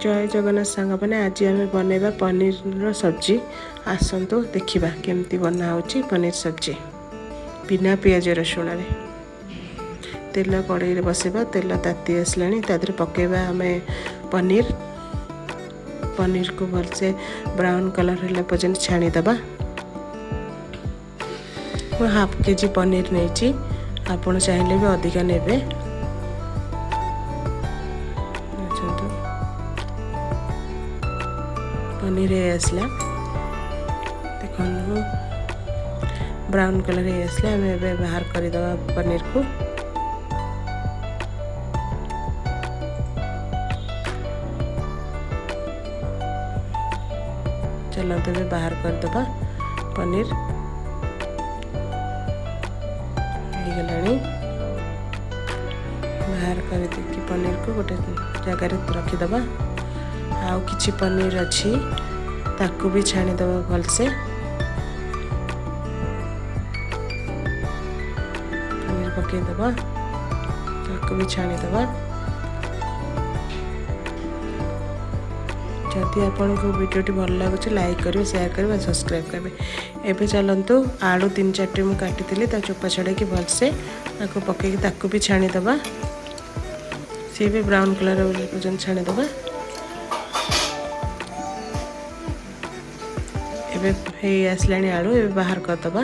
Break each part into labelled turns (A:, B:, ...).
A: जय जगन्नाथ सांग मैंने आज आम बनवा पनीर सब्जी आसतु देखा केमती बना हो पनीर सब्जी बिना पियाज रसुण तेल कड़े बसवा तेल ताती आसला तादे पकेबा आम पनीर पनीर को भलसे ब्राउन कलर है पर्यटन छाणीदबा। मैं हाफ केजी पनीर नहीं आपड़ चाहिए भी अधिका ने पनीर आसला देख ब्राउन कलर आसला आम बाहर करदे पनीर को चलते भी बाहर करदे पनीर गला बाहर कर पनीर को गोटे जगार रखीदबा। आउ किछि पनीर अच्छी ताकू भी छाणीदबा भलसे पनीर पकईदबा ताकू भी छाणीदबा। जदि आपन को वीडियो भल लगुच लाइक करेंगे शेयर करेंगे सब्सक्राइब करेंगे। एबे चलतु आलू 3-4 मुझे काटी चोपा छड़ाई भलसे पकईकि ताकू भी छाणीदबा सी भी ब्राउन कलर पर्यटन छाणीदबा। एबे हे आसलाणी आलू एबे बाहर करदबा।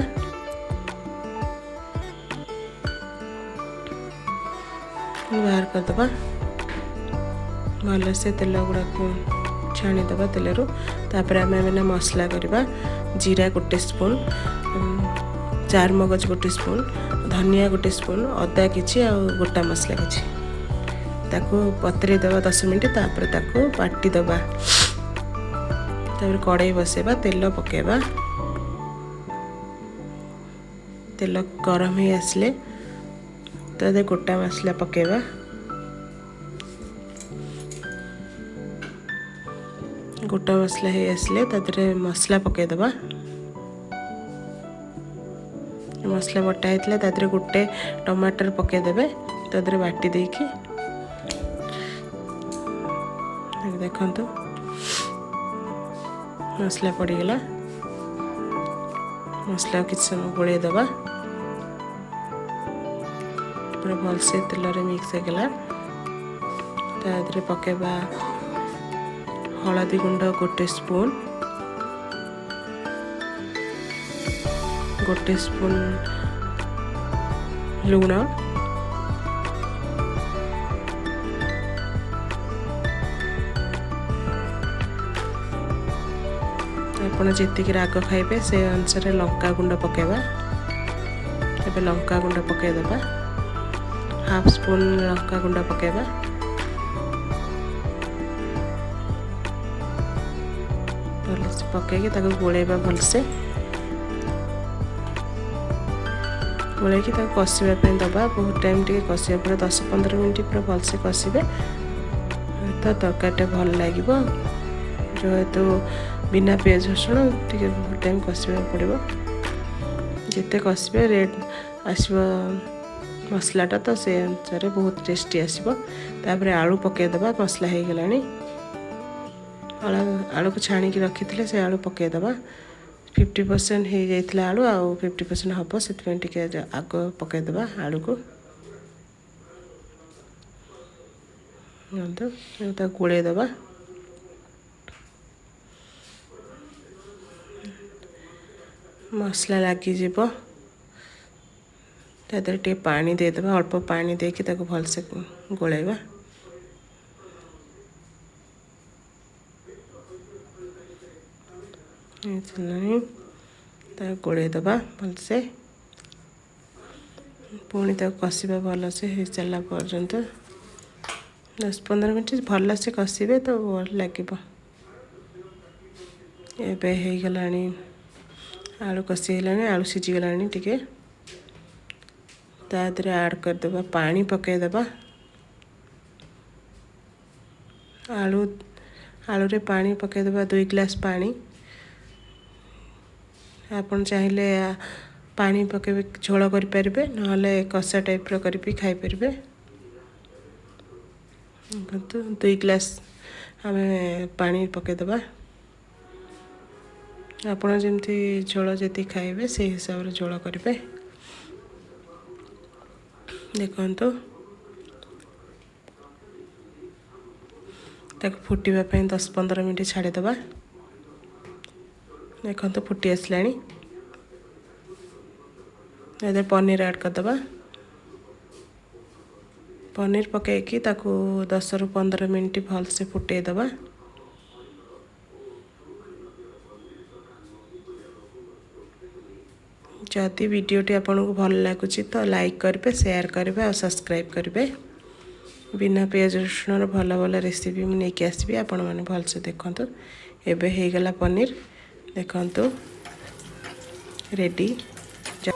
A: बाहर करदबा भल से तेल गुड़ा छाणीदबा तेलरू तापर आम मसला करवा जीरा 1 स्पून चार मगज 1 स्पून धनिया 1 स्पून अदा किछि आ गोटा मसला किछि ताको पतरे दबा 10 मिनट तापर ताको बाटी दबा। तापर कड़ाई बसेबा तेल पकेबा तेल गरम ही आसले तो गोटा मसला पकेबा गोटा मसला ही आसले तादरे मसला पकेदबा। मसला बटा होता तादरे गोटे टमाटर पकेदेबे तादरे बाटी देकी देखंतु मसला पड़ीगला मसला किसी समय गोल दबा पूरा भलसे तेल मिक्स होगला तादरे पकेबा हलदी गुंड 1 स्पून 1 स्पून लुण आपण जी राग खाइबे से अनुसार लंका गुंड पकेबा। एबे लंका गुंड पकेदबा हाफ स्पून लंका गुंड पकेबा भलसे पकईकि ताको गोलेबा भलसे गोलैकि ताको कषिबा पे दबा बहुत टाइम टिके कषिबा पूरा 10-15 मिनट पूरा भलसे कषिबे तो तरकारीटा भल लागिबो जेहेतु बिना पियाज रसुण टिके बहुत टाइम कषिबा पड़िबो जिते कषिबे रेड आसबो मसलाटा तो से अनुसार बहुत टेस्टी आसबो। तापर आलू पकईदबा मसला हो गलानी आलू को छाणिकी रखी से आलू पकईदबा 50% हो जाइए आलू आ 50% हम से आग पकईदबा आलू को गोलैदबा। मसला लगिज तादर टे पानी देदबा अल्प पानी देकी ताको भलसे गोलैबा गोलैदबा भलसे पुणी कषिबा भलसे हो सारा पर्यंत 10-15 मिनट भलसे कषिबे तो भल लगे। एबे हो गलानी आलू कषि गलानी आलू सीझीगलानी टिके तादरे ऐड करदबा पानी पकईदबा आलू आलू रे पानी पकईदबा 2 गिलास पानी आपन चाहिए पानी पकेबे झोल करें ना कषा टाइप कर खाई पारे। 2 गिलास आमे पानी पकेदबा आपण जेमती झोल जति खाइबे से हिसाब रे झोल करिवे देखंतु ताक फुटिबा पई 10-15 मिनिट छाड़ी दबा देखंतु फुटी आसलानी एदे पनीर ऐड कर दबा पनीर पकईकी ताकू 10-15 मिनिट भल से फुटे दबा जदि वीडियोटी आपन को भल लागुची तो लाइक करेंगे शेयर करेंगे और सब्सक्राइब करेंगे बिना पियाज रसुण भल भल रेसिपी मुझे नहीं आसबि आपण मैंने भलसे देखंतु एबे हो गला पनीर देखंतु रेडी।